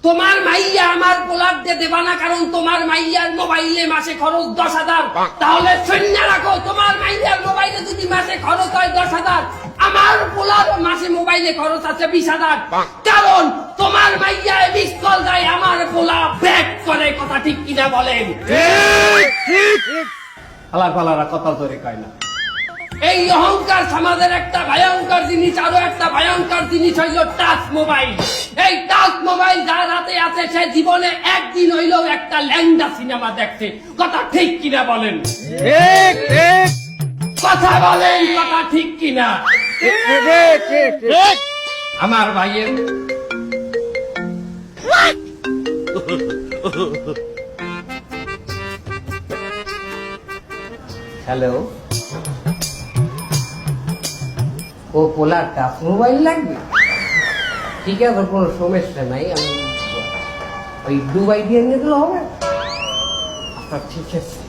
তোমার মাইয়া আমার পোলার দিয়ে দেবা না, কারণ তোমার মাইয়ার মোবাইলে মাসে খরচ 10,000। তাহলে শূন্য রাখো, তোমার মাইয়ার মোবাইলে যদি মাসে খরচ হয় 10,000, আমার পোলার মাসে মোবাইলে খরচ আছে 20,000। কারণ তোমার মাইয়া মিস কল দেয়, আমার পোলা ব্যাক করে। কথা ঠিক কিনা বলেন? আলার পালারা কথা ধরে কয় না। এই অহংকার সমাজের একটা ভয়ঙ্কর জিনিস। আরো একটা ভয়ঙ্কর জিনিস হইল টাচ মোবাইল। এই টাচ মোবাইল যার হাতে আছে সে জীবনে একদিন হইলেও একটা ল্যাংডা সিনেমা দেখছে। কথা ঠিক কিনা বলেন? কথা বলেন, কথা ঠিক কিনা? আমার ভাইয়ের হ্যালো, ও পোলার টাচ মোবাইল লাগবে? ঠিক আছে, কোনো সমস্যা নাই, আমি ওই দুবাই দিয়ে নিয়ে দিলে হবে। আচ্ছা ঠিক আছে।